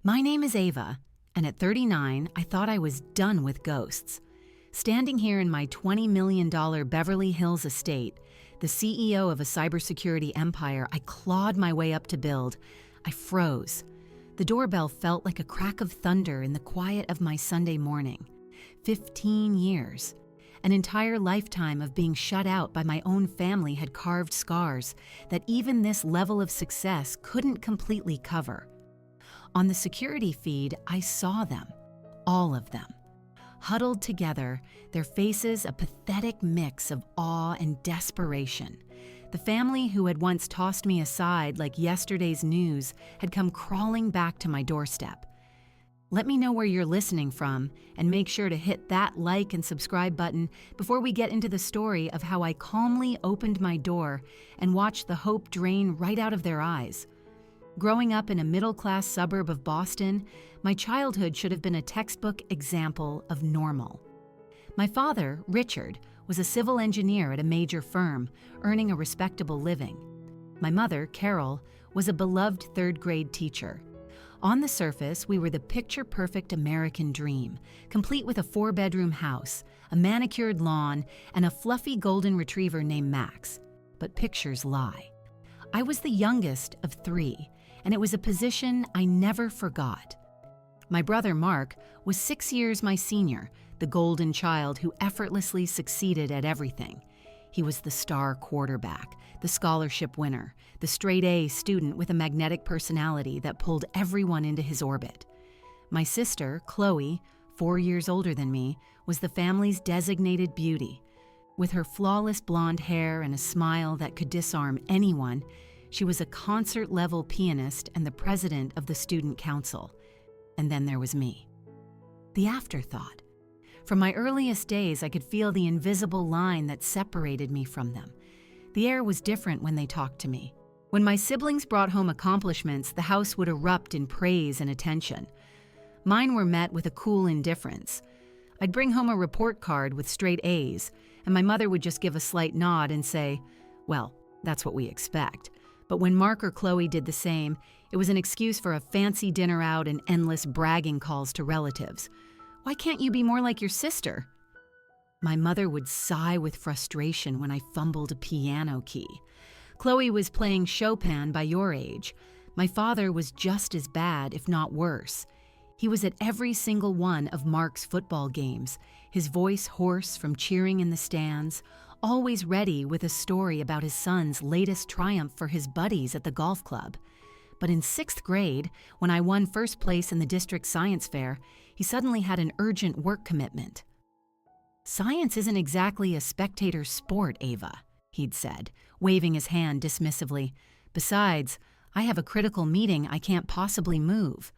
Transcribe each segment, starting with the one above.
My name is Ava, and at 39, I thought I was done with ghosts. Standing here in my $20 million Beverly Hills estate, the CEO of a cybersecurity empire I clawed my way up to build, I froze. The doorbell felt like a crack of thunder in the quiet of my Sunday morning. 15 years. An entire lifetime of being shut out by my own family had carved scars that even this level of success couldn't completely cover. On the security feed, I saw them, all of them. Huddled together, their faces a pathetic mix of awe and desperation. The family who had once tossed me aside like yesterday's news had come crawling back to my doorstep. Let me know where you're listening from, and make sure to hit that like and subscribe button before we get into the story of how I calmly opened my door and watched the hope drain right out of their eyes. Growing up in a middle-class suburb of Boston, my childhood should have been a textbook example of normal. My father, Richard, was a civil engineer at a major firm, earning a respectable living. My mother, Carol, was a beloved third-grade teacher. On the surface, we were the picture-perfect American dream, complete with a 4-bedroom house, a manicured lawn, and a fluffy golden retriever named Max. But pictures lie. I was the youngest of 3, and it was a position I never forgot. My brother Mark was 6 years my senior, the golden child who effortlessly succeeded at everything. He was the star quarterback, the scholarship winner, the straight-A student with a magnetic personality that pulled everyone into his orbit. My sister, Chloe, 4 years older than me, was the family's designated beauty. With her flawless blonde hair and a smile that could disarm anyone, she was a concert-level pianist and the president of the student council. And then there was me. The afterthought. From my earliest days, I could feel the invisible line that separated me from them. The air was different when they talked to me. When my siblings brought home accomplishments, the house would erupt in praise and attention. Mine were met with a cool indifference. I'd bring home a report card with straight A's, and my mother would just give a slight nod and say, "Well, that's what we expect." But when Mark or Chloe did the same, it was an excuse for a fancy dinner out and endless bragging calls to relatives. "Why can't you be more like your sister?" My mother would sigh with frustration when I fumbled a piano key. Chloe was playing Chopin by your age. My father was just as bad, if not worse. He was at every single one of Mark's football games, his voice hoarse from cheering in the stands, always ready with a story about his son's latest triumph for his buddies at the golf club. But in 6th grade, when I won first place in the district science fair, he suddenly had an urgent work commitment. "Science isn't exactly a spectator sport, Ava," he'd said, waving his hand dismissively. "Besides, I have a critical meeting I can't possibly move."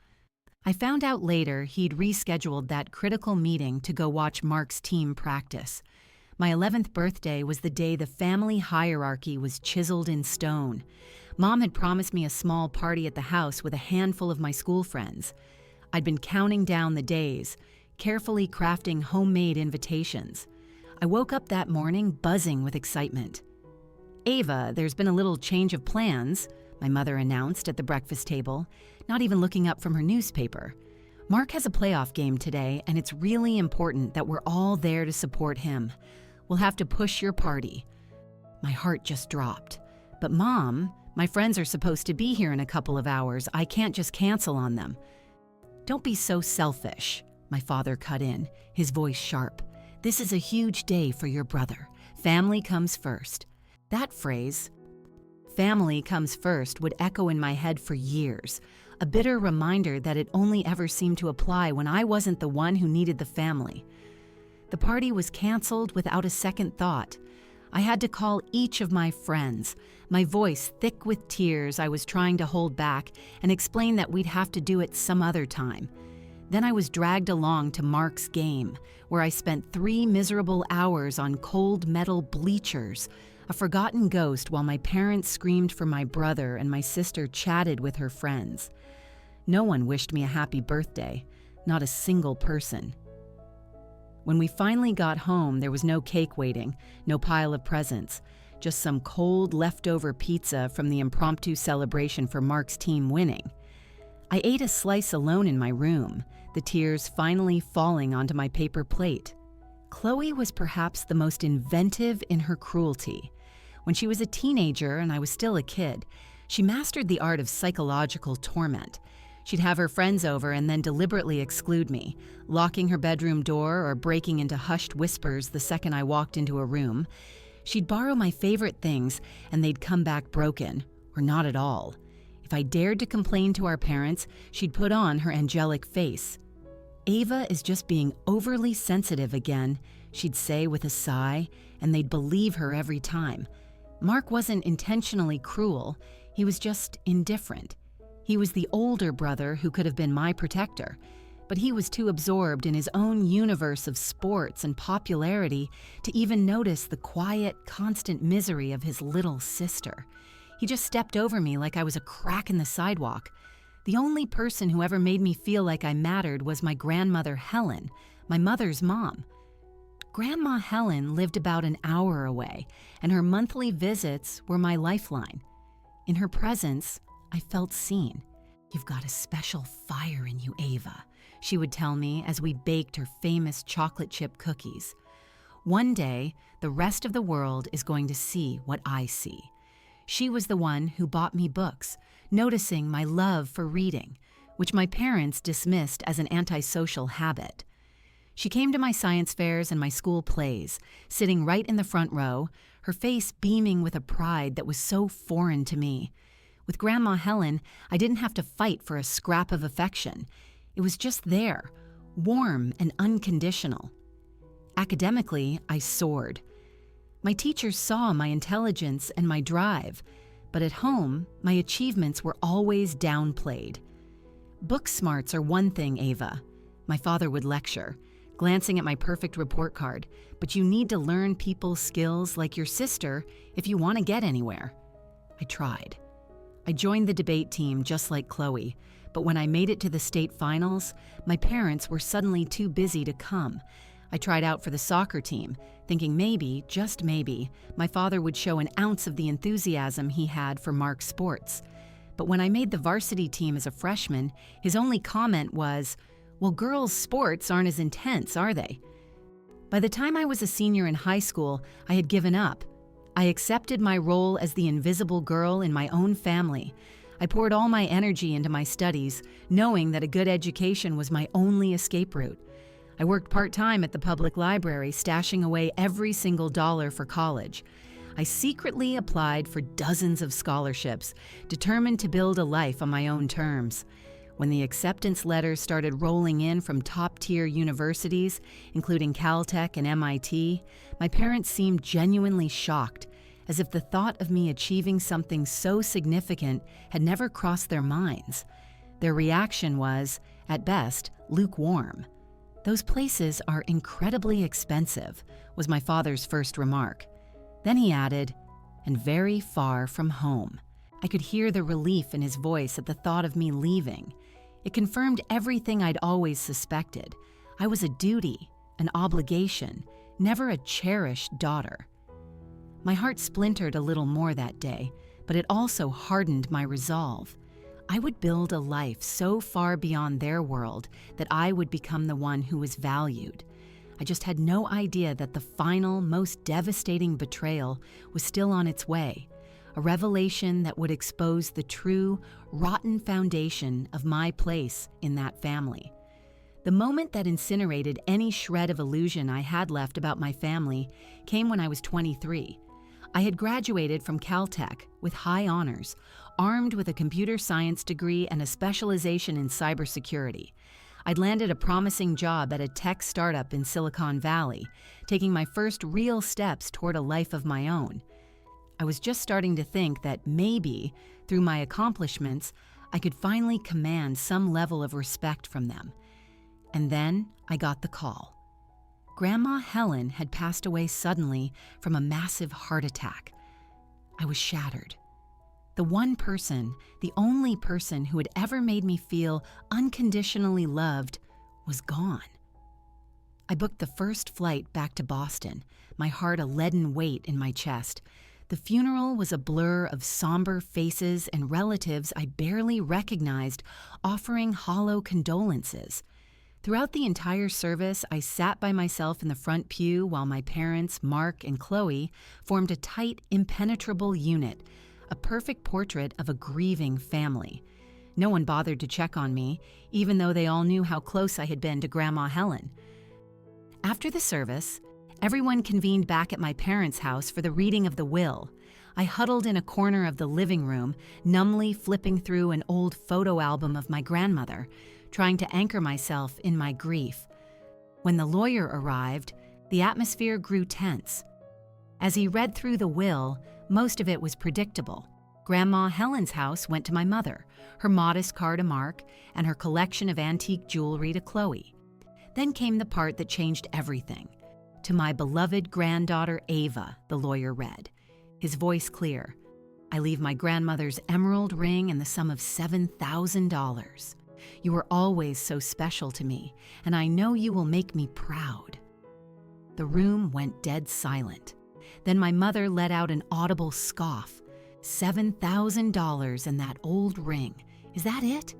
I found out later he'd rescheduled that critical meeting to go watch Mark's team practice. My 11th birthday was the day the family hierarchy was chiseled in stone. Mom had promised me a small party at the house with a handful of my school friends. I'd been counting down the days, carefully crafting homemade invitations. I woke up that morning buzzing with excitement. "Ava, there's been a little change of plans," my mother announced at the breakfast table, not even looking up from her newspaper. "Mark has a playoff game today, and it's really important that we're all there to support him. We'll have to push your party." My heart just dropped. "But Mom, my friends are supposed to be here in a couple of hours. I can't just cancel on them." "Don't be so selfish," my father cut in, his voice sharp. "This is a huge day for your brother. Family comes first." That phrase, "family comes first," would echo in my head for years, a bitter reminder that it only ever seemed to apply when I wasn't the one who needed the family. The party was canceled without a second thought. I had to call each of my friends, my voice thick with tears I was trying to hold back, and explain that we'd have to do it some other time. Then I was dragged along to Mark's game, where I spent 3 miserable hours on cold metal bleachers, a forgotten ghost while my parents screamed for my brother and my sister chatted with her friends. No one wished me a happy birthday, not a single person. When we finally got home, there was no cake waiting, no pile of presents, just some cold leftover pizza from the impromptu celebration for Mark's team winning. I ate a slice alone in my room, the tears finally falling onto my paper plate. Chloe was perhaps the most inventive in her cruelty. When she was a teenager and I was still a kid, she mastered the art of psychological torment. She'd have her friends over and then deliberately exclude me, locking her bedroom door or breaking into hushed whispers the second I walked into a room. She'd borrow my favorite things and they'd come back broken, or not at all. If I dared to complain to our parents, she'd put on her angelic face. "Ava is just being overly sensitive again," she'd say with a sigh, and they'd believe her every time. Mark wasn't intentionally cruel, he was just indifferent. He was the older brother who could have been my protector, but he was too absorbed in his own universe of sports and popularity to even notice the quiet, constant misery of his little sister. He just stepped over me like I was a crack in the sidewalk. The only person who ever made me feel like I mattered was my grandmother Helen, my mother's mom. Grandma Helen lived about an hour away, and her monthly visits were my lifeline. In her presence, I felt seen. "You've got a special fire in you, Ava," she would tell me as we baked her famous chocolate chip cookies. "One day, the rest of the world is going to see what I see." She was the one who bought me books, noticing my love for reading, which my parents dismissed as an antisocial habit. She came to my science fairs and my school plays, sitting right in the front row, her face beaming with a pride that was so foreign to me. With Grandma Helen, I didn't have to fight for a scrap of affection. It was just there, warm and unconditional. Academically, I soared. My teachers saw my intelligence and my drive, but at home, my achievements were always downplayed. "Book smarts are one thing, Ava," my father would lecture, glancing at my perfect report card, "but you need to learn people's skills like your sister if you want to get anywhere." I tried. I joined the debate team just like Chloe, but when I made it to the state finals, my parents were suddenly too busy to come. I tried out for the soccer team, thinking maybe, just maybe, my father would show an ounce of the enthusiasm he had for Mark's sports. But when I made the varsity team as a freshman, his only comment was, "Well, girls' sports aren't as intense, are they?" By the time I was a senior in high school, I had given up. I accepted my role as the invisible girl in my own family. I poured all my energy into my studies, knowing that a good education was my only escape route. I worked part-time at the public library, stashing away every single dollar for college. I secretly applied for dozens of scholarships, determined to build a life on my own terms. When the acceptance letters started rolling in from top-tier universities, including Caltech and MIT, my parents seemed genuinely shocked, as if the thought of me achieving something so significant had never crossed their minds. Their reaction was, at best, lukewarm. "Those places are incredibly expensive," was my father's first remark. Then he added, "and very far from home." I could hear the relief in his voice at the thought of me leaving. It confirmed everything I'd always suspected. I was a duty, an obligation, never a cherished daughter. My heart splintered a little more that day, but it also hardened my resolve. I would build a life so far beyond their world that I would become the one who was valued. I just had no idea that the final, most devastating betrayal was still on its way, a revelation that would expose the true, rotten foundation of my place in that family. The moment that incinerated any shred of illusion I had left about my family came when I was 23. I had graduated from Caltech with high honors, armed with a computer science degree and a specialization in cybersecurity. I'd landed a promising job at a tech startup in Silicon Valley, taking my first real steps toward a life of my own. I was just starting to think that maybe, through my accomplishments, I could finally command some level of respect from them. And then I got the call. Grandma Helen had passed away suddenly from a massive heart attack. I was shattered. The one person, the only person who had ever made me feel unconditionally loved, was gone. I booked the first flight back to Boston, my heart a leaden weight in my chest. The funeral was a blur of somber faces and relatives I barely recognized offering hollow condolences. Throughout the entire service, I sat by myself in the front pew while my parents, Mark and Chloe, formed a tight, impenetrable unit, a perfect portrait of a grieving family. No one bothered to check on me, even though they all knew how close I had been to Grandma Helen. After the service, everyone convened back at my parents' house for the reading of the will. I huddled in a corner of the living room, numbly flipping through an old photo album of my grandmother, trying to anchor myself in my grief. When the lawyer arrived, the atmosphere grew tense. As he read through the will, most of it was predictable. Grandma Helen's house went to my mother, her modest car to Mark, and her collection of antique jewelry to Chloe. Then came the part that changed everything. To my beloved granddaughter Ava, the lawyer read, his voice clear. I leave my grandmother's emerald ring and the sum of $7,000. You were always so special to me, and I know you will make me proud. The room went dead silent. Then my mother let out an audible scoff. $7,000 and that old ring. Is that it?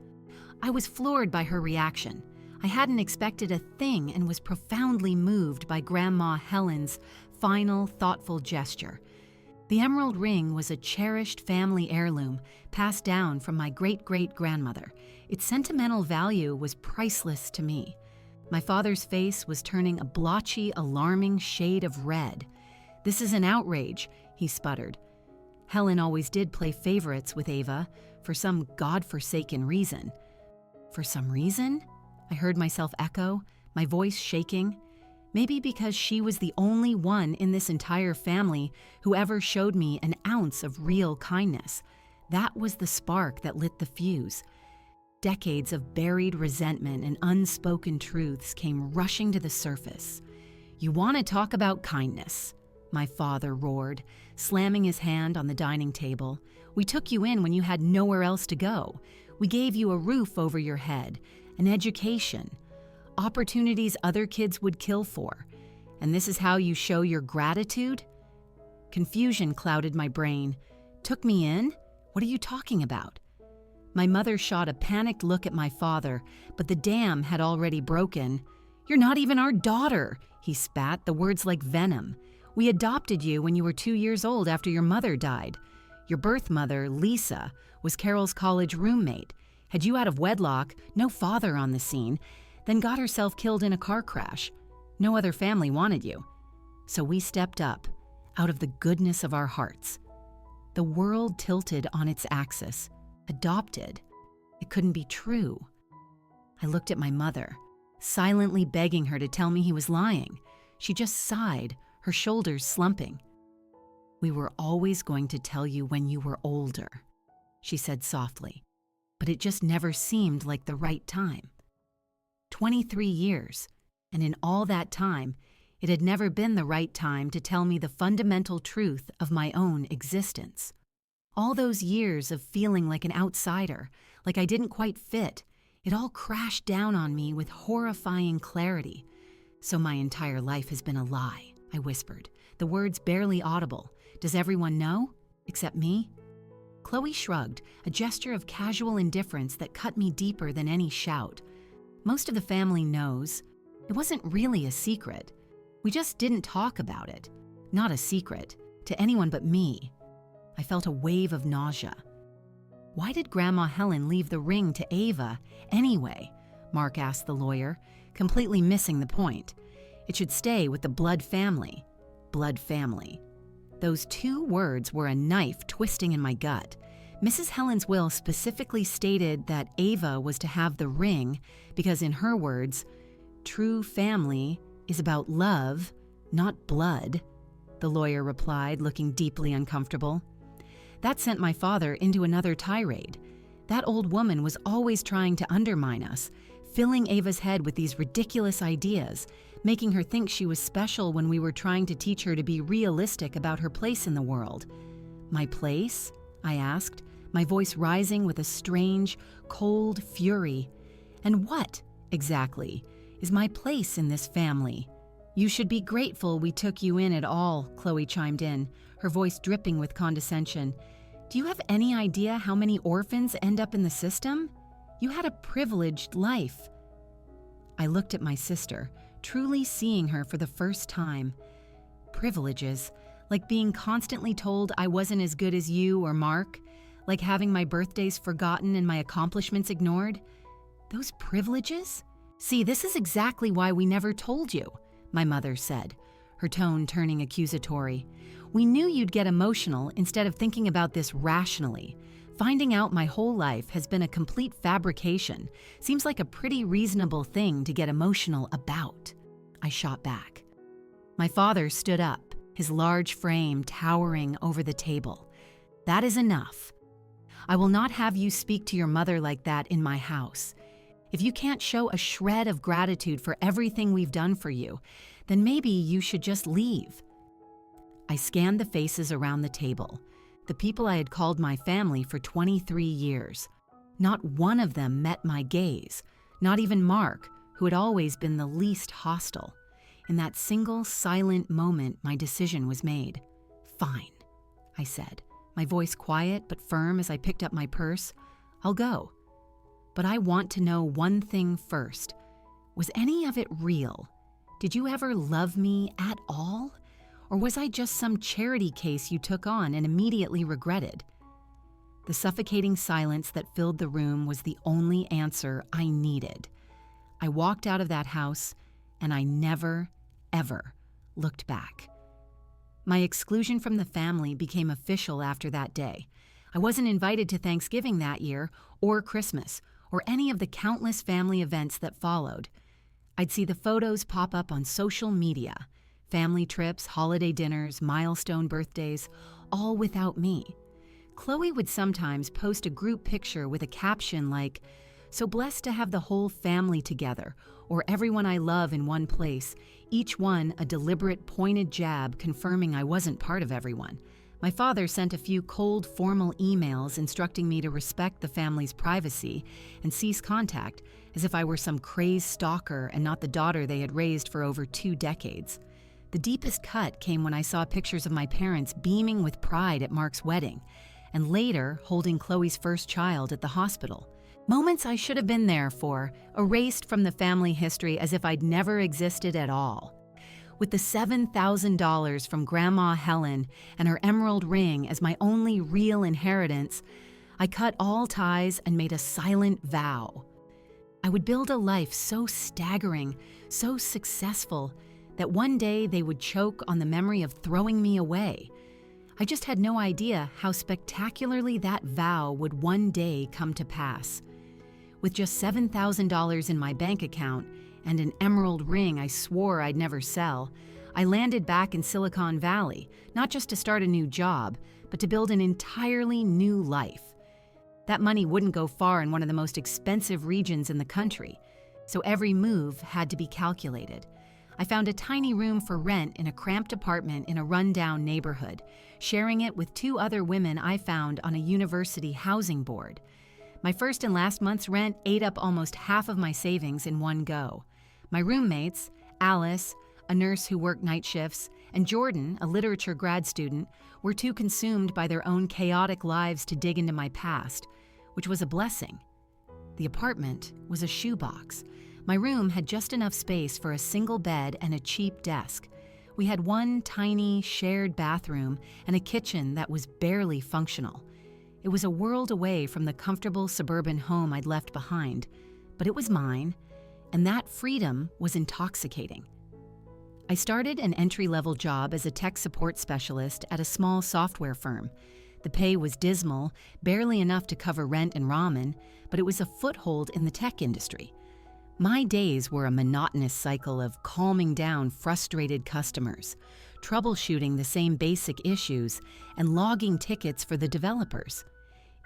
I was floored by her reaction. I hadn't expected a thing and was profoundly moved by Grandma Helen's final, thoughtful gesture. The emerald ring was a cherished family heirloom passed down from my great-great-grandmother. Its sentimental value was priceless to me. My father's face was turning a blotchy, alarming shade of red. "This is an outrage," he sputtered. Helen always did play favorites with Ava for some godforsaken reason. For some reason? I heard myself echo, my voice shaking. Maybe because she was the only one in this entire family who ever showed me an ounce of real kindness. That was the spark that lit the fuse. Decades of buried resentment and unspoken truths came rushing to the surface. "You want to talk about kindness?" my father roared, slamming his hand on the dining table. "We took you in when you had nowhere else to go. We gave you a roof over your head, an education, opportunities other kids would kill for. And this is how you show your gratitude?" Confusion clouded my brain. "Took me in? What are you talking about?" My mother shot a panicked look at my father, but the dam had already broken. "You're not even our daughter," he spat, the words like venom. "We adopted you when you were 2 years old after your mother died. Your birth mother, Lisa, was Carol's college roommate, had you out of wedlock, no father on the scene, then got herself killed in a car crash. No other family wanted you. So we stepped up, out of the goodness of our hearts." The world tilted on its axis. Adopted? It couldn't be true. I looked at my mother, silently begging her to tell me he was lying. She just sighed, her shoulders slumping. "We were always going to tell you when you were older," she said softly, "but it just never seemed like the right time." 23 years, and in all that time, it had never been the right time to tell me the fundamental truth of my own existence. All those years of feeling like an outsider, like I didn't quite fit, it all crashed down on me with horrifying clarity. "So my entire life has been a lie," I whispered, the words barely audible. "Does everyone know? Except me?" Chloe shrugged, a gesture of casual indifference that cut me deeper than any shout. "Most of the family knows. It wasn't really a secret. We just didn't talk about it. Not a secret, to anyone but me." I felt a wave of nausea. "Why did Grandma Helen leave the ring to Ava, anyway?" Mark asked the lawyer, completely missing the point. "It should stay with the blood family." Blood family. Those 2 words were a knife twisting in my gut. Mrs. Helen's will specifically stated that Ava was to have the ring because, in her words, true family is about love, not blood, the lawyer replied, looking deeply uncomfortable. That sent my father into another tirade. That old woman was always trying to undermine us, filling Ava's head with these ridiculous ideas, making her think she was special when we were trying to teach her to be realistic about her place in the world. "My place?" I asked, my voice rising with a strange, cold fury. "And what, exactly, is my place in this family? "You should be grateful we took you in at all," Chloe chimed in, her voice dripping with condescension. "Do you have any idea how many orphans end up in the system? You had a privileged life." I looked at my sister, truly seeing her for the first time. Privileges, like being constantly told I wasn't as good as you or Mark, like having my birthdays forgotten and my accomplishments ignored. Those privileges? "See, this is exactly why we never told you," my mother said, her tone turning accusatory. "We knew you'd get emotional instead of thinking about this rationally. Finding out my whole life has been a complete fabrication seems like a pretty reasonable thing to get emotional about." I shot back. My father stood up, his large frame towering over the table. "That is enough. I will not have you speak to your mother like that in my house. If you can't show a shred of gratitude for everything we've done for you, then maybe you should just leave." I scanned the faces around the table, the people I had called my family for 23 years. Not one of them met my gaze, not even Mark, who had always been the least hostile. In that single silent moment, my decision was made. "Fine," I said, my voice quiet but firm as I picked up my purse. "I'll go. But I want to know one thing first. Was any of it real? Did you ever love me at all? Or was I just some charity case you took on and immediately regretted?" The suffocating silence that filled the room was the only answer I needed. I walked out of that house, and I never, ever looked back. My exclusion from the family became official after that day. I wasn't invited to Thanksgiving that year, or Christmas, or any of the countless family events that followed. I'd see the photos pop up on social media, family trips, holiday dinners, milestone birthdays, all without me. Chloe would sometimes post a group picture with a caption like, "So blessed to have the whole family together," or "everyone I love in one place," each one a deliberate pointed jab confirming I wasn't part of everyone. My father sent a few cold, formal emails instructing me to respect the family's privacy and cease contact, as if I were some crazed stalker and not the daughter they had raised for over 2 decades. The deepest cut came when I saw pictures of my parents beaming with pride at Mark's wedding, and later holding Chloe's first child at the hospital. Moments I should have been there for, erased from the family history as if I'd never existed at all. With the $7,000 from Grandma Helen and her emerald ring as my only real inheritance, I cut all ties and made a silent vow. I would build a life so staggering, so successful, that one day they would choke on the memory of throwing me away. I just had no idea how spectacularly that vow would one day come to pass. With just $7,000 in my bank account and an emerald ring I swore I'd never sell, I landed back in Silicon Valley, not just to start a new job, but to build an entirely new life. That money wouldn't go far in one of the most expensive regions in the country, so every move had to be calculated. I found a tiny room for rent in a cramped apartment in a rundown neighborhood, sharing it with 2 other women I found on a university housing board. My first and last month's rent ate up almost half of my savings in one go. My roommates, Alice, a nurse who worked night shifts, and Jordan, a literature grad student, were too consumed by their own chaotic lives to dig into my past, which was a blessing. The apartment was a shoebox. My room had just enough space for a single bed and a cheap desk. We had one tiny, shared bathroom and a kitchen that was barely functional. It was a world away from the comfortable suburban home I'd left behind, but it was mine, and that freedom was intoxicating. I started an entry-level job as a tech support specialist at a small software firm. The pay was dismal, barely enough to cover rent and ramen, but it was a foothold in the tech industry. My days were a monotonous cycle of calming down frustrated customers, troubleshooting the same basic issues, and logging tickets for the developers.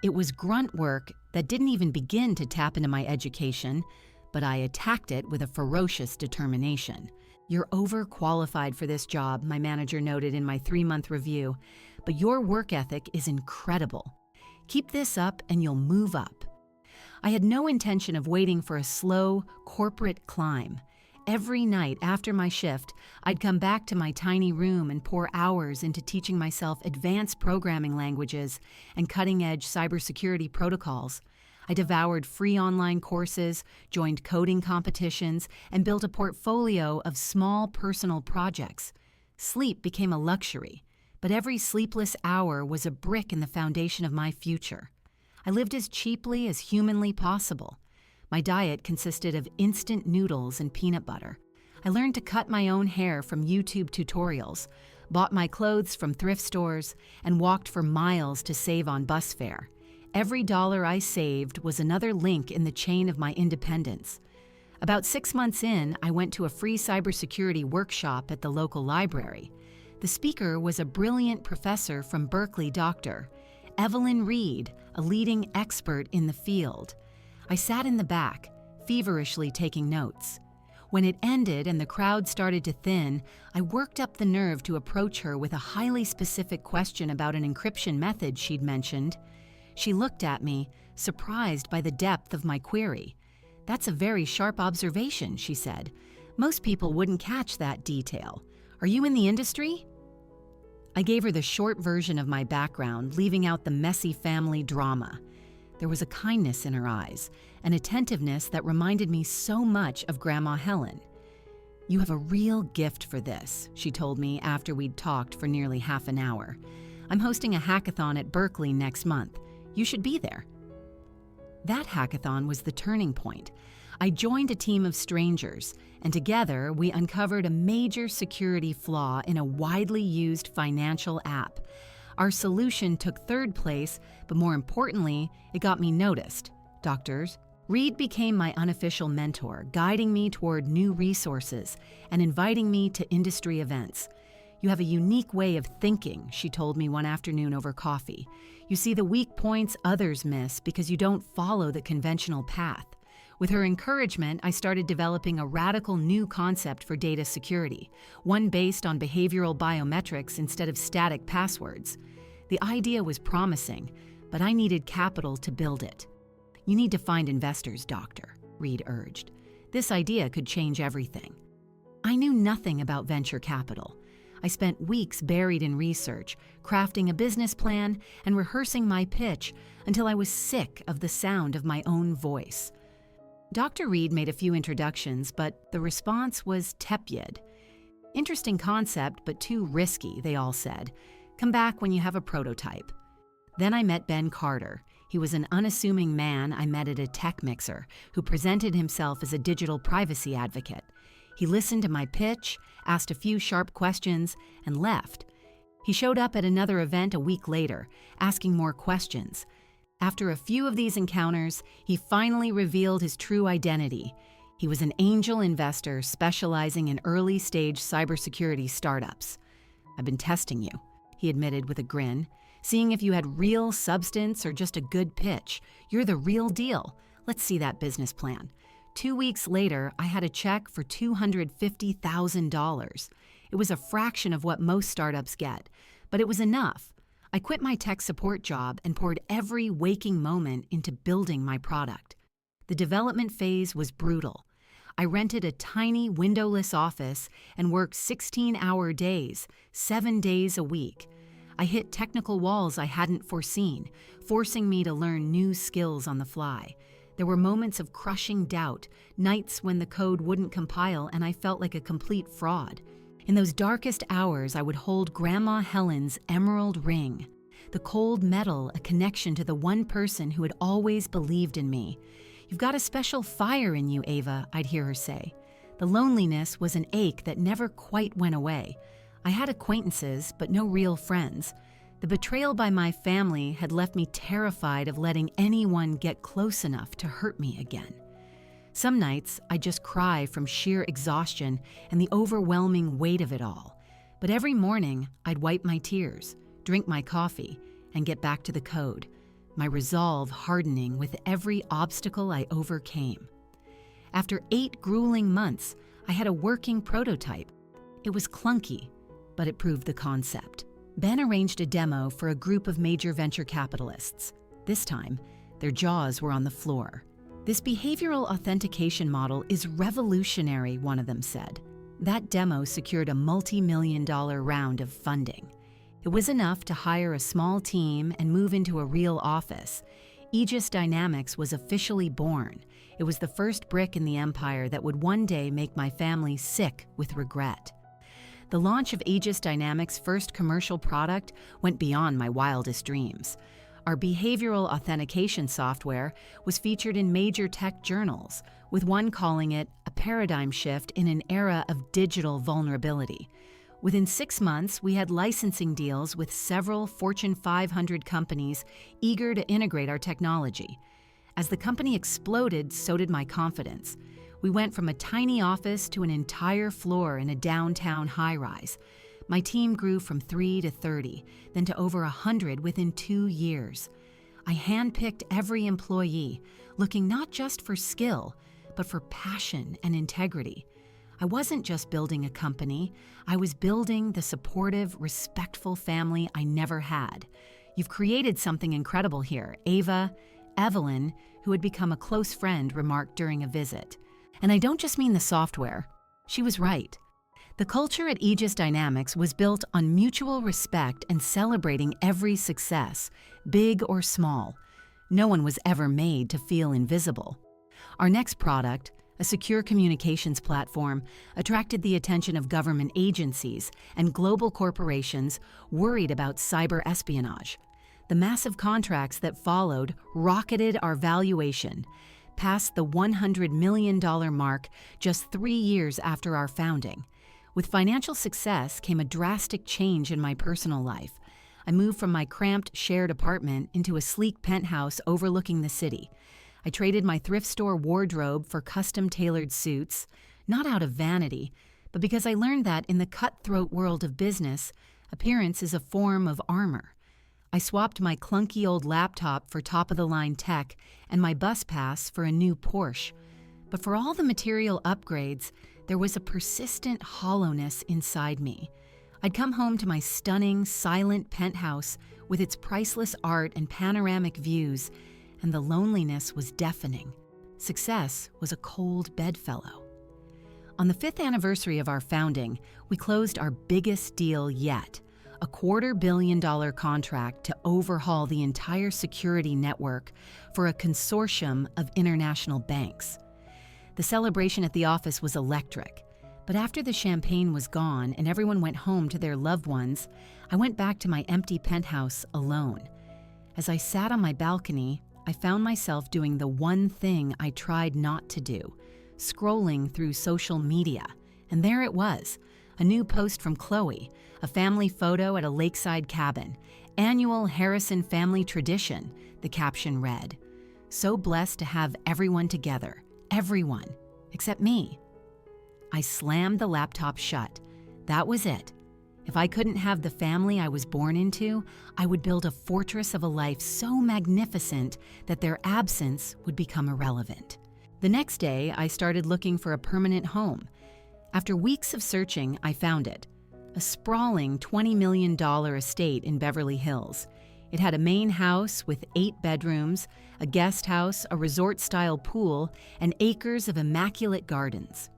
It was grunt work that didn't even begin to tap into my education, but I attacked it with a ferocious determination. "You're overqualified for this job," my manager noted in my 3-month review, "but your work ethic is incredible. Keep this up and you'll move up." I had no intention of waiting for a slow, corporate climb. Every night after my shift, I'd come back to my tiny room and pour hours into teaching myself advanced programming languages and cutting-edge cybersecurity protocols. I devoured free online courses, joined coding competitions, and built a portfolio of small personal projects. Sleep became a luxury, but every sleepless hour was a brick in the foundation of my future. I lived as cheaply as humanly possible. My diet consisted of instant noodles and peanut butter. I learned to cut my own hair from YouTube tutorials, bought my clothes from thrift stores, and walked for miles to save on bus fare. Every dollar I saved was another link in the chain of my independence. About 6 months in, I went to a free cybersecurity workshop at the local library. The speaker was a brilliant professor from Berkeley, Dr. Evelyn Reed, a leading expert in the field. I sat in the back, feverishly taking notes. When it ended and the crowd started to thin, I worked up the nerve to approach her with a highly specific question about an encryption method she'd mentioned. She looked at me, surprised by the depth of my query. "That's a very sharp observation," she said. "Most people wouldn't catch that detail. Are you in the industry?" I gave her the short version of my background, leaving out the messy family drama. There was a kindness in her eyes, an attentiveness that reminded me so much of Grandma Helen. "You have a real gift for this," she told me after we'd talked for nearly half an hour. "I'm hosting a hackathon at Berkeley next month. You should be there." That hackathon was the turning point. I joined a team of strangers, and together we uncovered a major security flaw in a widely used financial app. Our solution took third place, but more importantly, it got me noticed. Doctors, Reed became my unofficial mentor, guiding me toward new resources and inviting me to industry events. "You have a unique way of thinking," she told me one afternoon over coffee. "You see the weak points others miss because you don't follow the conventional path." With her encouragement, I started developing a radical new concept for data security, one based on behavioral biometrics instead of static passwords. The idea was promising, but I needed capital to build it. "You need to find investors, Doctor," Reed urged. "This idea could change everything." I knew nothing about venture capital. I spent weeks buried in research, crafting a business plan and rehearsing my pitch until I was sick of the sound of my own voice. Dr. Reed made a few introductions, but the response was tepid. "Interesting concept, but too risky," they all said. "Come back when you have a prototype." Then I met Ben Carter. He was an unassuming man I met at a tech mixer who presented himself as a digital privacy advocate. He listened to my pitch, asked a few sharp questions, and left. He showed up at another event a week later, asking more questions. After a few of these encounters, he finally revealed his true identity. He was an angel investor specializing in early-stage cybersecurity startups. "I've been testing you," he admitted with a grin, "seeing if you had real substance or just a good pitch. You're the real deal. Let's see that business plan." 2 weeks later, I had a check for $250,000. It was a fraction of what most startups get, but it was enough. I quit my tech support job and poured every waking moment into building my product. The development phase was brutal. I rented a tiny windowless office and worked 16-hour days, 7 days a week. I hit technical walls I hadn't foreseen, forcing me to learn new skills on the fly. There were moments of crushing doubt, nights when the code wouldn't compile and I felt like a complete fraud. In those darkest hours, I would hold Grandma Helen's emerald ring, the cold metal, a connection to the one person who had always believed in me. "You've got a special fire in you, Ava," I'd hear her say. The loneliness was an ache that never quite went away. I had acquaintances, but no real friends. The betrayal by my family had left me terrified of letting anyone get close enough to hurt me again. Some nights, I'd just cry from sheer exhaustion and the overwhelming weight of it all. But every morning, I'd wipe my tears, drink my coffee, and get back to the code, my resolve hardening with every obstacle I overcame. After 8 grueling months, I had a working prototype. It was clunky, but it proved the concept. Ben arranged a demo for a group of major venture capitalists. This time, their jaws were on the floor. This behavioral authentication model is revolutionary, one of them said. That demo secured a multi-million-dollar round of funding. It was enough to hire a small team and move into a real office. Aegis Dynamics was officially born. It was the first brick in the empire that would one day make my family sick with regret. The launch of Aegis Dynamics' first commercial product went beyond my wildest dreams. Our behavioral authentication software was featured in major tech journals, with one calling it a paradigm shift in an era of digital vulnerability. Within 6 months, we had licensing deals with several Fortune 500 companies eager to integrate our technology. As the company exploded, so did my confidence. We went from a tiny office to an entire floor in a downtown high-rise. My team grew from 3 to 30, then to over 100 within 2 years. I handpicked every employee, looking not just for skill, but for passion and integrity. I wasn't just building a company, I was building the supportive, respectful family I never had. You've created something incredible here, Ava. Evelyn, who had become a close friend, remarked during a visit. And I don't just mean the software. She was right. The culture at Aegis Dynamics was built on mutual respect and celebrating every success, big or small. No one was ever made to feel invisible. Our next product, a secure communications platform, attracted the attention of government agencies and global corporations worried about cyber espionage. The massive contracts that followed rocketed our valuation, past the $100 million mark just 3 years after our founding. With financial success came a drastic change in my personal life. I moved from my cramped shared apartment into a sleek penthouse overlooking the city. I traded my thrift store wardrobe for custom-tailored suits, not out of vanity, but because I learned that in the cutthroat world of business, appearance is a form of armor. I swapped my clunky old laptop for top-of-the-line tech and my bus pass for a new Porsche. But for all the material upgrades, there was a persistent hollowness inside me. I'd come home to my stunning, silent penthouse with its priceless art and panoramic views, and the loneliness was deafening. Success was a cold bedfellow. On the 5th anniversary of our founding, we closed our biggest deal yet, a $250 million contract to overhaul the entire security network for a consortium of international banks. The celebration at the office was electric, but after the champagne was gone and everyone went home to their loved ones, I went back to my empty penthouse alone. As I sat on my balcony, I found myself doing the one thing I tried not to do, scrolling through social media. And there it was, a new post from Chloe, a family photo at a lakeside cabin. Annual Harrison family tradition, the caption read. So blessed to have everyone together. Everyone, except me. I slammed the laptop shut. That was it. If I couldn't have the family I was born into, I would build a fortress of a life so magnificent that their absence would become irrelevant. The next day, I started looking for a permanent home. After weeks of searching, I found it. A sprawling $20 million estate in Beverly Hills. It had a main house with 8 bedrooms, a guest house, a resort-style pool, and acres of immaculate gardens.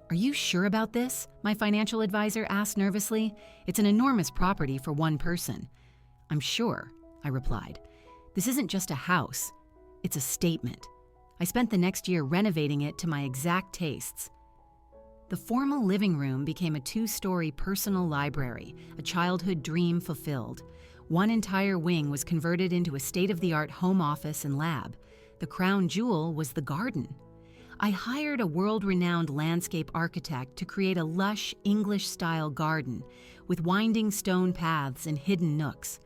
Are you sure about this? My financial advisor asked nervously. It's an enormous property for one person. I'm sure, I replied. This isn't just a house. It's a statement. I spent the next year renovating it to my exact tastes. The formal living room became a 2-story personal library, a childhood dream fulfilled. One entire wing was converted into a state-of-the-art home office and lab. The crown jewel was the garden. I hired a world-renowned landscape architect to create a lush, English-style garden with winding stone paths and hidden nooks.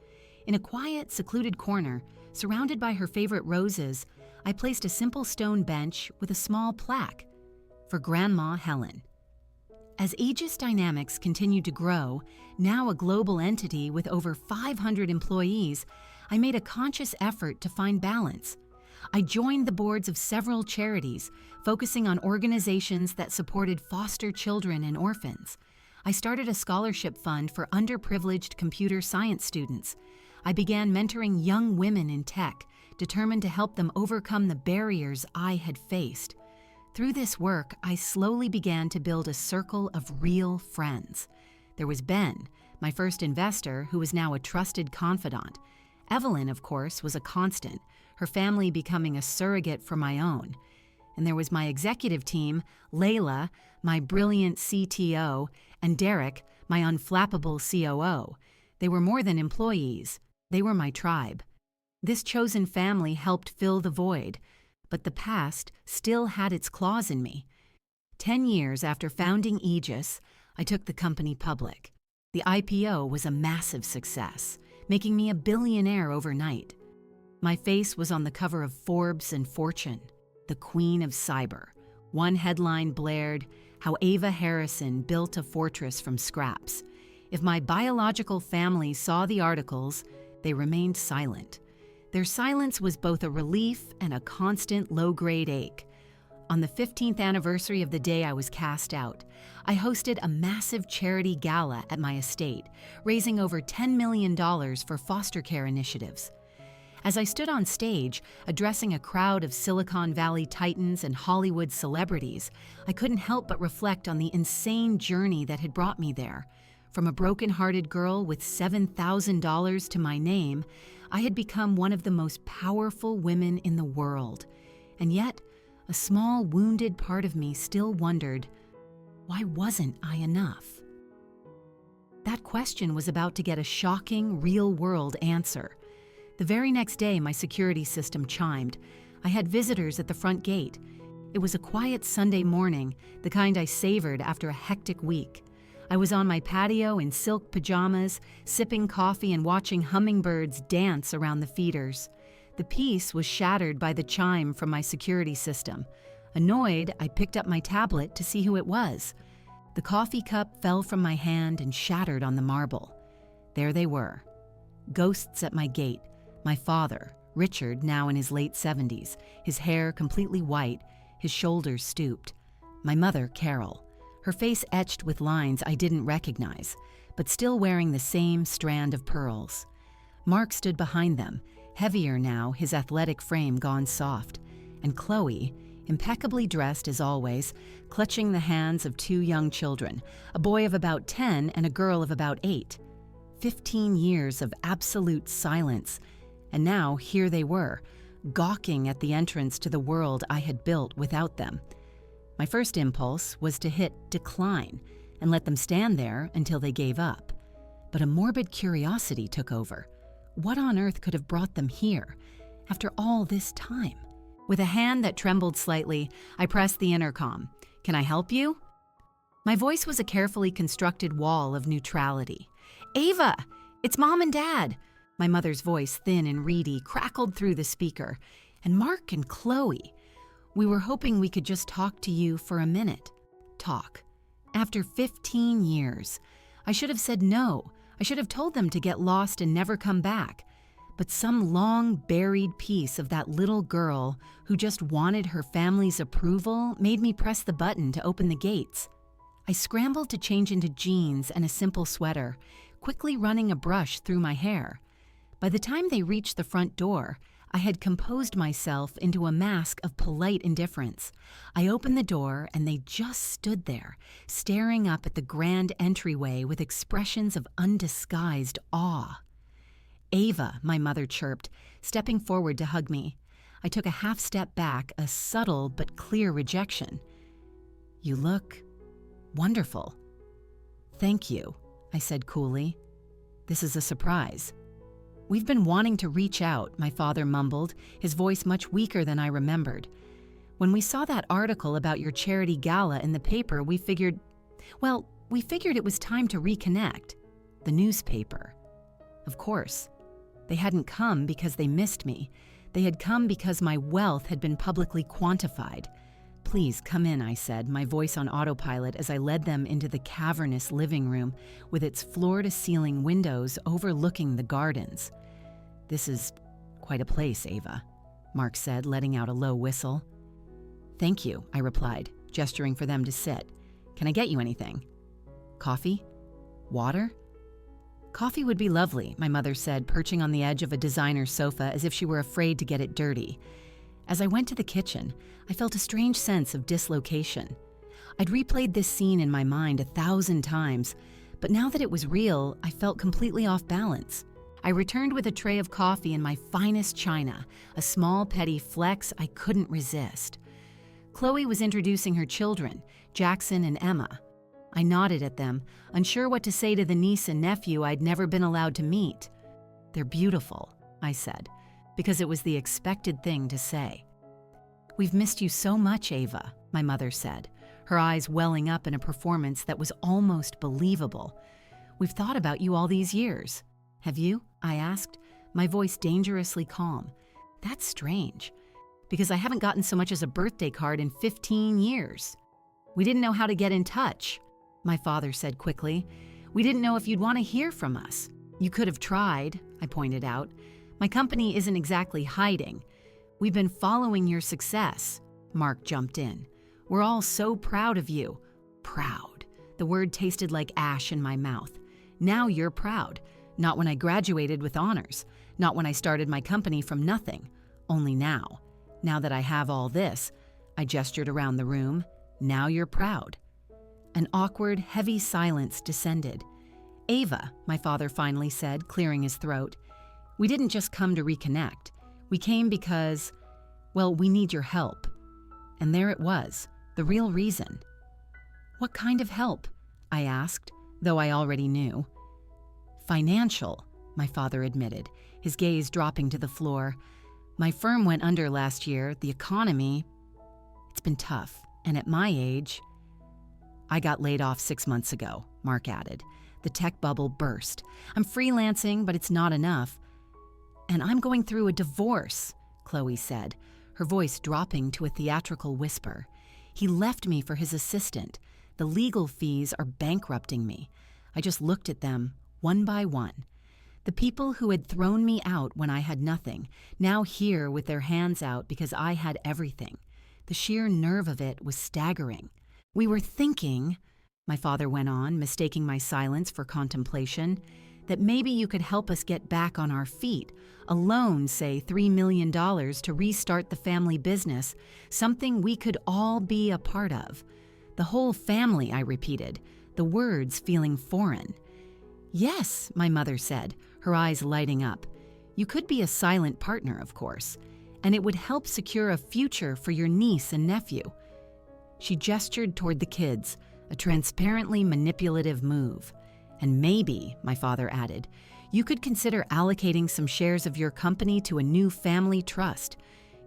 In a quiet, secluded corner, surrounded by her favorite roses, I placed a simple stone bench with a small plaque for Grandma Helen. As Aegis Dynamics continued to grow, now a global entity with over 500 employees, I made a conscious effort to find balance. I joined the boards of several charities, focusing on organizations that supported foster children and orphans. I started a scholarship fund for underprivileged computer science students. I began mentoring young women in tech, determined to help them overcome the barriers I had faced. Through this work, I slowly began to build a circle of real friends. There was Ben, my first investor, who was now a trusted confidant. Evelyn, of course, was a constant, her family becoming a surrogate for my own. And there was my executive team, Layla, my brilliant CTO, and Derek, my unflappable COO. They were more than employees. They were my tribe. This chosen family helped fill the void, but the past still had its claws in me. 10 years after founding Aegis, I took the company public. The IPO was a massive success, making me a billionaire overnight. My face was on the cover of Forbes and Fortune, the queen of cyber. One headline blared, "How Ava Harrison Built a Fortress from Scraps." If my biological family saw the articles, they remained silent. Their silence was both a relief and a constant low-grade ache. On the 15th anniversary of the day I was cast out, I hosted a massive charity gala at my estate, raising over $10 million for foster care initiatives. As I stood on stage, addressing a crowd of Silicon Valley titans and Hollywood celebrities, I couldn't help but reflect on the insane journey that had brought me there. From a broken-hearted girl with $7,000 to my name, I had become one of the most powerful women in the world. And yet, a small, wounded part of me still wondered, why wasn't I enough? That question was about to get a shocking, real-world answer. The very next day, my security system chimed. I had visitors at the front gate. It was a quiet Sunday morning, the kind I savored after a hectic week. I was on my patio in silk pajamas, sipping coffee and watching hummingbirds dance around the feeders. The peace was shattered by the chime from my security system. Annoyed, I picked up my tablet to see who it was. The coffee cup fell from my hand and shattered on the marble. There they were. Ghosts at my gate. My father, Richard, now in his late 70s, his hair completely white, his shoulders stooped. My mother, Carol, her face etched with lines I didn't recognize, but still wearing the same strand of pearls. Mark stood behind them, heavier now, his athletic frame gone soft, and Chloe, impeccably dressed as always, clutching the hands of two young children, a boy of about 10 and a girl of about 8. 15 years of absolute silence, and now here they were, gawking at the entrance to the world I had built without them. My first impulse was to hit decline and let them stand there until they gave up. But a morbid curiosity took over. What on earth could have brought them here, after all this time? With a hand that trembled slightly, I pressed the intercom. "Can I help you?" My voice was a carefully constructed wall of neutrality. "Ava, it's Mom and Dad." My mother's voice, thin and reedy, crackled through the speaker. "And Mark and Chloe. We were hoping we could just talk to you for a minute." Talk. After 15 years. I should have said no. I should have told them to get lost and never come back. But some long-buried piece of that little girl who just wanted her family's approval made me press the button to open the gates. I scrambled to change into jeans and a simple sweater, quickly running a brush through my hair. By the time they reached the front door, I had composed myself into a mask of polite indifference. I opened the door and they just stood there, staring up at the grand entryway with expressions of undisguised awe. "Ava," my mother chirped, stepping forward to hug me. I took a half step back, a subtle but clear rejection. "You look wonderful." "Thank you," I said coolly. "This is a surprise." "We've been wanting to reach out," my father mumbled, his voice much weaker than I remembered. "When we saw that article about your charity gala in the paper, we figured it was time to reconnect." The newspaper. Of course. They hadn't come because they missed me. They had come because my wealth had been publicly quantified. "Please come in," I said, my voice on autopilot as I led them into the cavernous living room with its floor-to-ceiling windows overlooking the gardens. "This is quite a place, Ava," Mark said, letting out a low whistle. "Thank you," I replied, gesturing for them to sit. "Can I get you anything? Coffee? Water?" Coffee would be lovely, my mother said, perching on the edge of a designer sofa as if she were afraid to get it dirty. As I went to the kitchen, I felt a strange sense of dislocation. I'd replayed this scene in my mind 1,000 times, but now that it was real, I felt completely off balance. I returned with a tray of coffee in my finest china, a small petty flex I couldn't resist. Chloe was introducing her children, Jackson and Emma. I nodded at them, unsure what to say to the niece and nephew I'd never been allowed to meet. "They're beautiful," I said, because it was the expected thing to say. "We've missed you so much, Ava," my mother said, her eyes welling up in a performance that was almost believable. "We've thought about you all these years." "Have you?" I asked, my voice dangerously calm. That's strange, because I haven't gotten so much as a birthday card in 15 years. "We didn't know how to get in touch," my father said quickly. "We didn't know if you'd want to hear from us." "You could have tried," I pointed out. "My company isn't exactly hiding. We've been following your success." Mark jumped in. "We're all so proud of you." Proud. The word tasted like ash in my mouth. Now you're proud. Not when I graduated with honors. Not when I started my company from nothing. Only now. Now that I have all this, I gestured around the room. Now you're proud. An awkward, heavy silence descended. "Ava," my father finally said, clearing his throat, "we didn't just come to reconnect. We came because, well, we need your help." And there it was, the real reason. "What kind of help?" I asked, though I already knew. "Financial," my father admitted, his gaze dropping to the floor. "My firm went under last year. The economy, it's been tough. And at my age..." "I got laid off 6 months ago," Mark added. "The tech bubble burst. I'm freelancing, but it's not enough." "And I'm going through a divorce," Chloe said, her voice dropping to a theatrical whisper. "He left me for his assistant. The legal fees are bankrupting me." I just looked at them, one by one. The people who had thrown me out when I had nothing, now here with their hands out because I had everything. The sheer nerve of it was staggering. "We were thinking," my father went on, mistaking my silence for contemplation, "that maybe you could help us get back on our feet. A loan, say $3 million to restart the family business, something we could all be a part of." "The whole family," I repeated, the words feeling foreign. "Yes," my mother said, her eyes lighting up. "You could be a silent partner, of course, and it would help secure a future for your niece and nephew." She gestured toward the kids, a transparently manipulative move. "And maybe," my father added, "you could consider allocating some shares of your company to a new family trust.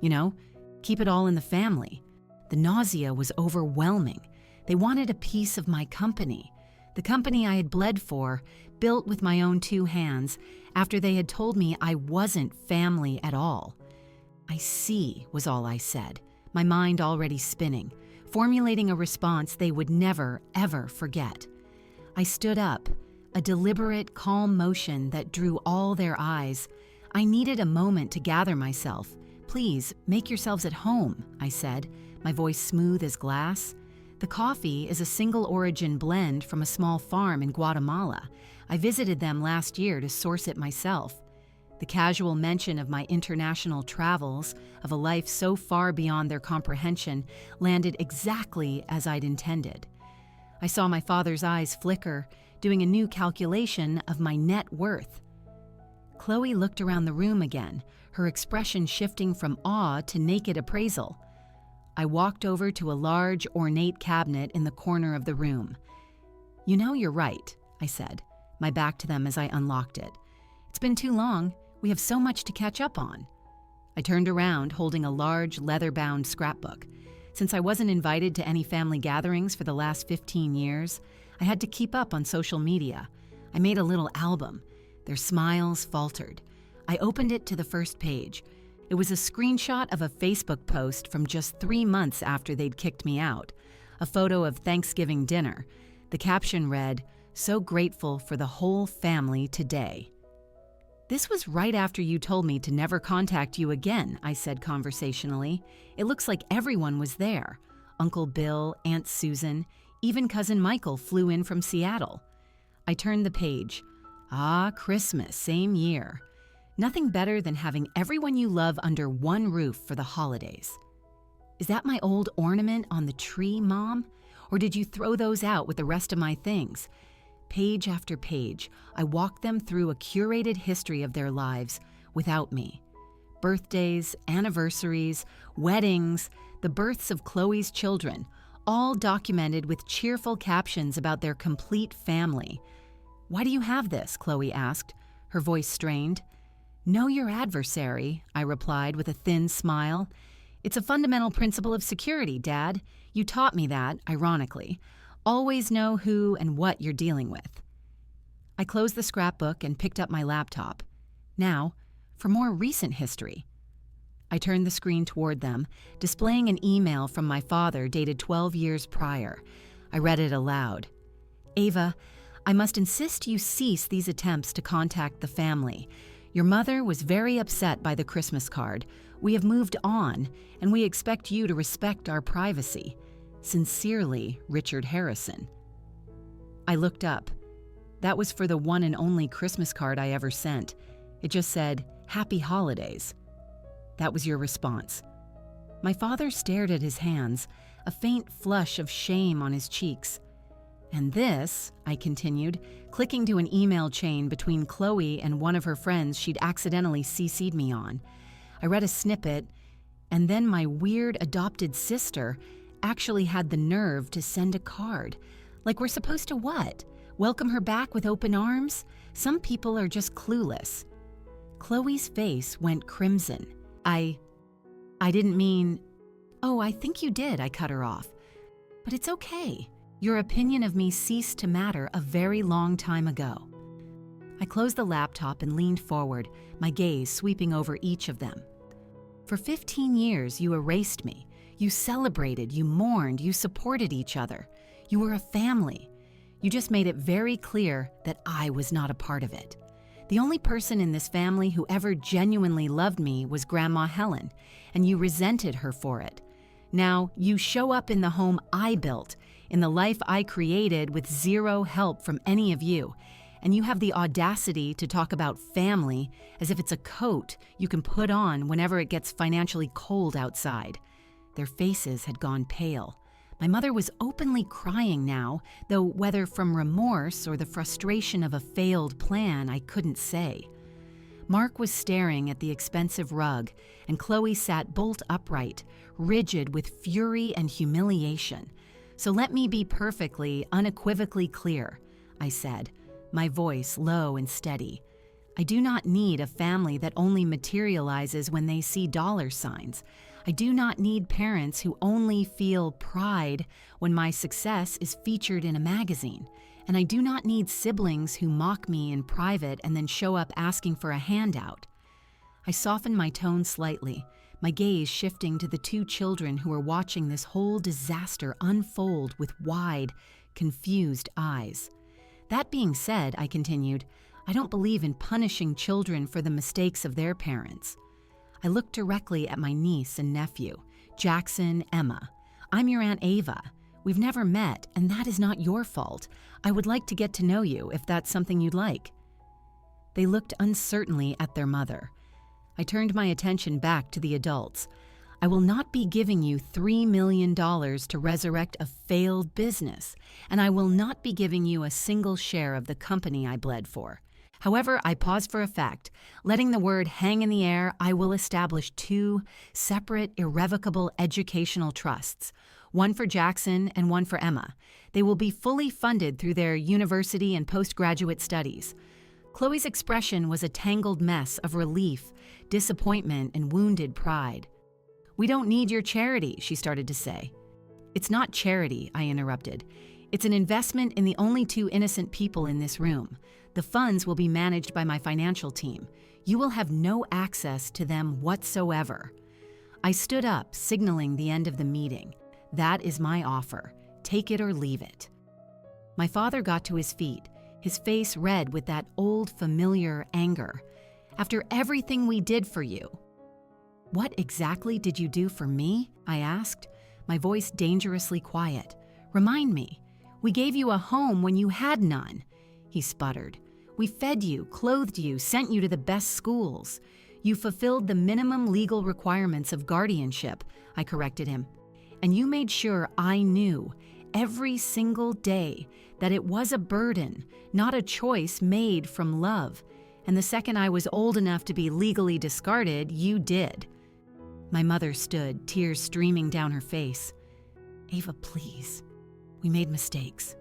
You know, keep it all in the family." The nausea was overwhelming. They wanted a piece of my company. The company I had bled for, built with my own 2 hands, after they had told me I wasn't family at all. "I see," was all I said, my mind already spinning, formulating a response they would never, ever forget. I stood up, a deliberate, calm motion that drew all their eyes. I needed a moment to gather myself. "Please, make yourselves at home," I said, my voice smooth as glass. "The coffee is a single-origin blend from a small farm in Guatemala. I visited them last year to source it myself." The casual mention of my international travels, of a life so far beyond their comprehension, landed exactly as I'd intended. I saw my father's eyes flicker, doing a new calculation of my net worth. Chloe looked around the room again, her expression shifting from awe to naked appraisal. I walked over to a large, ornate cabinet in the corner of the room. "You know, you're right," I said, my back to them as I unlocked it. "It's been too long. We have so much to catch up on." I turned around, holding a large, leather-bound scrapbook. Since I wasn't invited to any family gatherings for the last 15 years, I had to keep up on social media. I made a little album. Their smiles faltered. I opened it to the first page. It was a screenshot of a Facebook post from just 3 months after they'd kicked me out, a photo of Thanksgiving dinner. The caption read, "So grateful for the whole family today." "This was right after you told me to never contact you again," I said conversationally. "It looks like everyone was there. Uncle Bill, Aunt Susan, even Cousin Michael flew in from Seattle." I turned the page. Ah, Christmas, same year. Nothing better than having everyone you love under one roof for the holidays. Is that my old ornament on the tree, Mom? Or did you throw those out with the rest of my things? Page after page, I walked them through a curated history of their lives without me. Birthdays, anniversaries, weddings, the births of Chloe's children, all documented with cheerful captions about their complete family. "Why do you have this?" Chloe asked, her voice strained. "Know your adversary," I replied with a thin smile. "It's a fundamental principle of security, Dad. You taught me that, ironically. Always know who and what you're dealing with." I closed the scrapbook and picked up my laptop. Now, for more recent history. I turned the screen toward them, displaying an email from my father dated 12 years prior. I read it aloud. "Ava, I must insist you cease these attempts to contact the family. Your mother was very upset by the Christmas card. We have moved on, and we expect you to respect our privacy. Sincerely, Richard Harrison." I looked up. That was for the one and only Christmas card I ever sent. It just said, "Happy Holidays." That was your response. My father stared at his hands, a faint flush of shame on his cheeks. "And this," I continued, clicking to an email chain between Chloe and one of her friends she'd accidentally CC'd me on. I read a snippet, and then my weird adopted sister actually had the nerve to send a card. Like we're supposed to what? Welcome her back with open arms? Some people are just clueless. Chloe's face went crimson. I didn't mean... "Oh, I think you did," I cut her off. "But it's okay. Your opinion of me ceased to matter a very long time ago." I closed the laptop and leaned forward, my gaze sweeping over each of them. "For 15 years, you erased me. You celebrated, you mourned, you supported each other. You were a family. You just made it very clear that I was not a part of it. The only person in this family who ever genuinely loved me was Grandma Helen, and you resented her for it. Now, you show up in the home I built, in the life I created with zero help from any of you, and you have the audacity to talk about family as if it's a coat you can put on whenever it gets financially cold outside." Their faces had gone pale. My mother was openly crying now, though whether from remorse or the frustration of a failed plan, I couldn't say. Mark was staring at the expensive rug, and Chloe sat bolt upright, rigid with fury and humiliation. "So let me be perfectly, unequivocally clear," I said, my voice low and steady. "I do not need a family that only materializes when they see dollar signs. I do not need parents who only feel pride when my success is featured in a magazine. And I do not need siblings who mock me in private and then show up asking for a handout." I softened my tone slightly, my gaze shifting to the two children who were watching this whole disaster unfold with wide, confused eyes. "That being said," I continued, "I don't believe in punishing children for the mistakes of their parents." I looked directly at my niece and nephew, Jackson, Emma. "I'm your Aunt Ava. We've never met, and that is not your fault. I would like to get to know you if that's something you'd like." They looked uncertainly at their mother. I turned my attention back to the adults. "I will not be giving you $3 million to resurrect a failed business, and I will not be giving you a single share of the company I bled for. However, I pause for effect. Letting the word hang in the air, I will establish 2 separate, irrevocable educational trusts, one for Jackson and one for Emma. They will be fully funded through their university and postgraduate studies." Chloe's expression was a tangled mess of relief, disappointment, and wounded pride. "We don't need your charity," she started to say. "It's not charity," I interrupted. "It's an investment in the only 2 innocent people in this room. The funds will be managed by my financial team. You will have no access to them whatsoever." I stood up, signaling the end of the meeting. "That is my offer. Take it or leave it." My father got to his feet, his face red with that old familiar anger. "After everything we did for you." "What exactly did you do for me?" I asked, my voice dangerously quiet. "Remind me. We gave you a home when you had none." He sputtered. We fed you, clothed you, sent you to the best schools. You fulfilled the minimum legal requirements of guardianship, I corrected him. And you made sure I knew, every single day, that it was a burden, not a choice made from love. And the second I was old enough to be legally discarded, you did. My mother stood, tears streaming down her face. Ava, please. We made mistakes.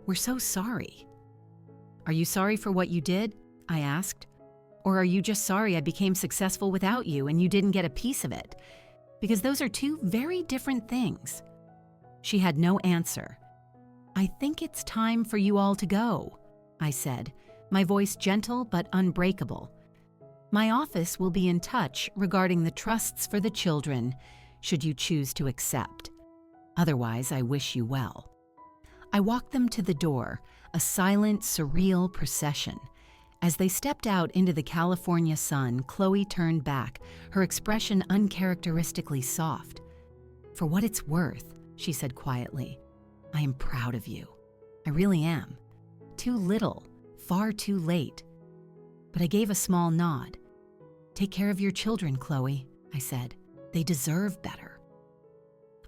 We're so sorry. Are you sorry for what you did? I asked. Or are you just sorry I became successful without you and you didn't get a piece of it? Because those are two very different things. She had no answer. I think it's time for you all to go, I said, my voice gentle but unbreakable. My office will be in touch regarding the trusts for the children, should you choose to accept. Otherwise, I wish you well. I walked them to the door, a silent, surreal procession. As they stepped out into the California sun, Chloe turned back, her expression uncharacteristically soft. For what it's worth, she said quietly, I am proud of you. I really am. Too little, far too late. But I gave a small nod. Take care of your children, Chloe, I said. They deserve better.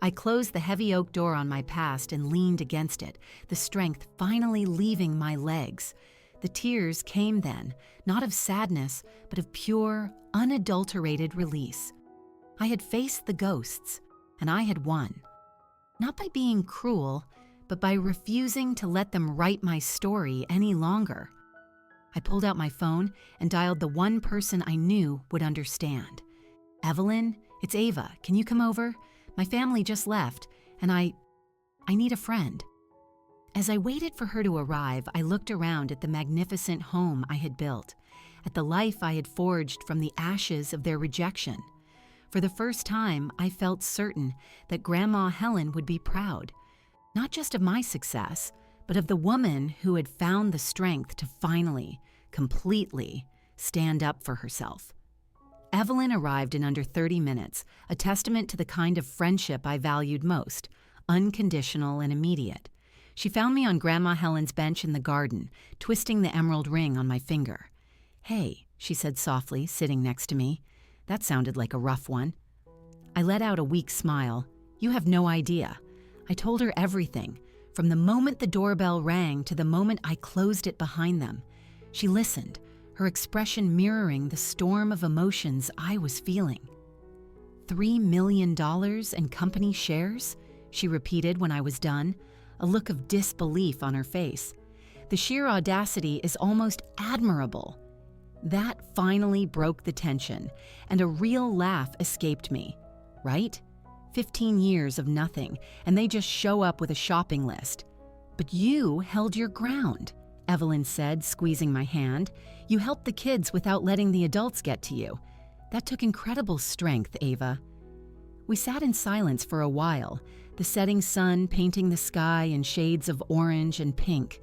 I closed the heavy oak door on my past and leaned against it, the strength finally leaving my legs. The tears came then, not of sadness, but of pure, unadulterated release. I had faced the ghosts, and I had won. Not by being cruel, but by refusing to let them write my story any longer. I pulled out my phone and dialed the one person I knew would understand. Evelyn, it's Ava. Can you come over? My family just left, and I need a friend. As I waited for her to arrive, I looked around at the magnificent home I had built, at the life I had forged from the ashes of their rejection. For the first time, I felt certain that Grandma Helen would be proud, not just of my success, but of the woman who had found the strength to finally, completely, stand up for herself. Evelyn arrived in under 30 minutes, a testament to the kind of friendship I valued most, unconditional and immediate. She found me on Grandma Helen's bench in the garden, twisting the emerald ring on my finger. Hey, she said softly, sitting next to me. That sounded like a rough one. I let out a weak smile. You have no idea. I told her everything, from the moment the doorbell rang to the moment I closed it behind them. She listened, her expression mirroring the storm of emotions I was feeling. $3 million in company shares? She repeated when I was done, a look of disbelief on her face. The sheer audacity is almost admirable. That finally broke the tension, and a real laugh escaped me. Right? 15 years of nothing, and they just show up with a shopping list. But you held your ground, Evelyn said, squeezing my hand. You helped the kids without letting the adults get to you. That took incredible strength, Ava. We sat in silence for a while, the setting sun painting the sky in shades of orange and pink.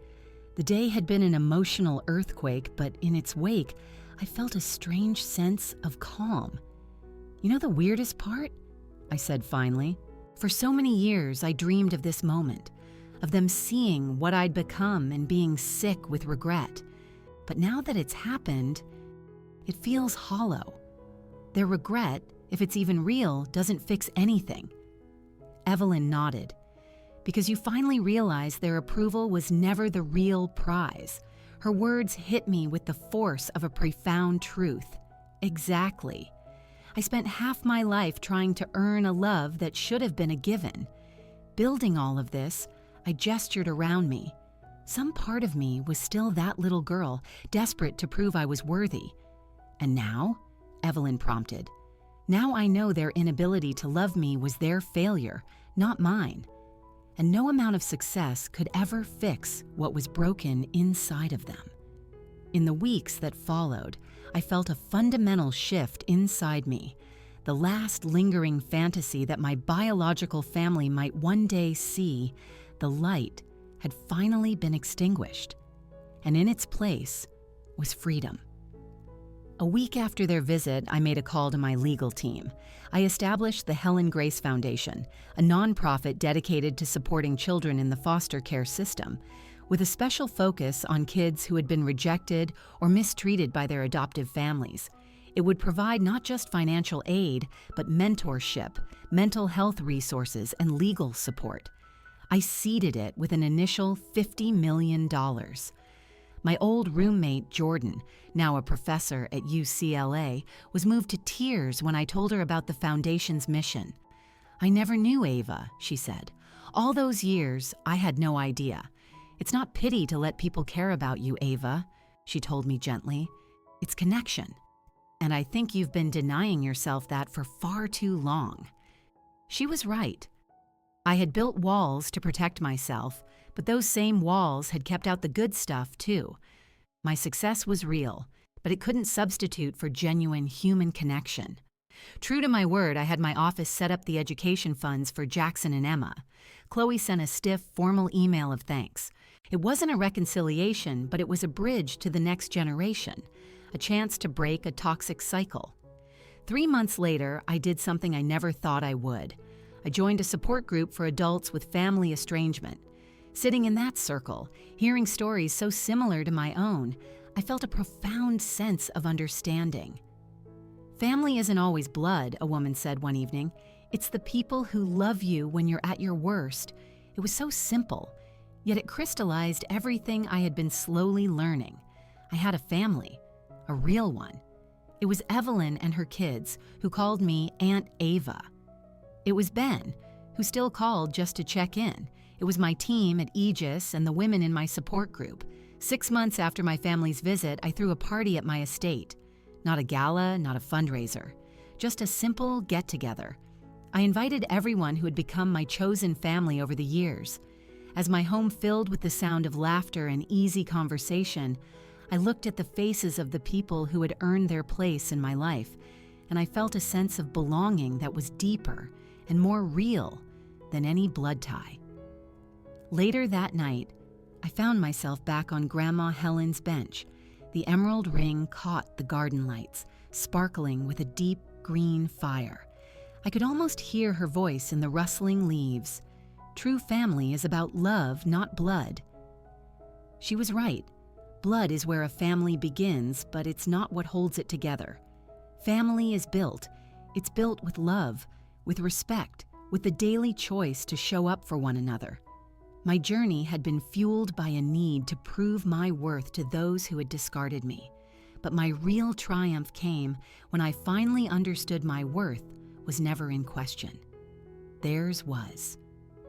The day had been an emotional earthquake, but in its wake, I felt a strange sense of calm. You know the weirdest part? I said finally. For so many years, I dreamed of this moment, of them seeing what I'd become and being sick with regret. But now that it's happened, it feels hollow. Their regret, if it's even real, doesn't fix anything. Evelyn nodded. Because you finally realized their approval was never the real prize. Her words hit me with the force of a profound truth. Exactly. I spent half my life trying to earn a love that should have been a given. Building all of this, I gestured around me. Some part of me was still that little girl, desperate to prove I was worthy. And now? Evelyn prompted. Now I know their inability to love me was their failure, not mine. And no amount of success could ever fix what was broken inside of them. In the weeks that followed, I felt a fundamental shift inside me, the last lingering fantasy that my biological family might one day see, the light, had finally been extinguished, and in its place was freedom. A week after their visit, I made a call to my legal team. I established the Helen Grace Foundation, a nonprofit dedicated to supporting children in the foster care system. with a special focus on kids who had been rejected or mistreated by their adoptive families. It would provide not just financial aid, but mentorship, mental health resources, and legal support. I seeded it with an initial $50 million. My old roommate, Jordan, now a professor at UCLA, was moved to tears when I told her about the foundation's mission. "I never knew Ava," she said. "All those years, I had no idea. It's not pity to let people care about you, Ava," she told me gently. "It's connection. And I think you've been denying yourself that for far too long." She was right. I had built walls to protect myself, but those same walls had kept out the good stuff, too. My success was real, but it couldn't substitute for genuine human connection. True to my word, I had my office set up the education funds for Jackson and Emma. Chloe sent a stiff, formal email of thanks. It wasn't a reconciliation, but it was a bridge to the next generation, a chance to break a toxic cycle. 3 months later, I did something I never thought I would. I joined a support group for adults with family estrangement. Sitting in that circle, hearing stories so similar to my own, I felt a profound sense of understanding. "Family isn't always blood," a woman said one evening. "It's the people who love you when you're at your worst." It was so simple, yet it crystallized everything I had been slowly learning. I had a family, a real one. It was Evelyn and her kids, who called me Aunt Ava. It was Ben, who still called just to check in. It was my team at Aegis and the women in my support group. 6 months after my family's visit, I threw a party at my estate. Not a gala, not a fundraiser, just a simple get-together. I invited everyone who had become my chosen family over the years. As my home filled with the sound of laughter and easy conversation, I looked at the faces of the people who had earned their place in my life, and I felt a sense of belonging that was deeper and more real than any blood tie. Later that night, I found myself back on Grandma Helen's bench. The emerald ring caught the garden lights, sparkling with a deep green fire. I could almost hear her voice in the rustling leaves. True family is about love, not blood. She was right. Blood is where a family begins, but it's not what holds it together. Family is built. It's built with love, with respect, with the daily choice to show up for one another. My journey had been fueled by a need to prove my worth to those who had discarded me. But my real triumph came when I finally understood my worth was never in question. Theirs was.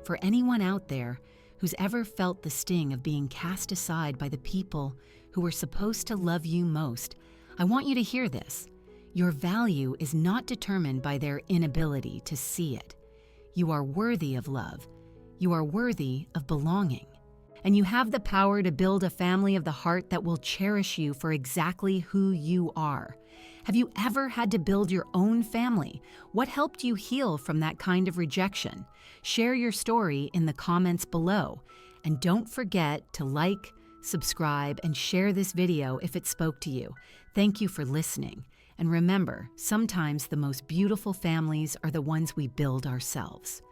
For anyone out there who's ever felt the sting of being cast aside by the people who were supposed to love you most, I want you to hear this. Your value is not determined by their inability to see it. You are worthy of love. You are worthy of belonging. And you have the power to build a family of the heart that will cherish you for exactly who you are. Have you ever had to build your own family? What helped you heal from that kind of rejection? Share your story in the comments below. And don't forget to like, subscribe, and share this video if it spoke to you. Thank you for listening. And remember, sometimes the most beautiful families are the ones we build ourselves.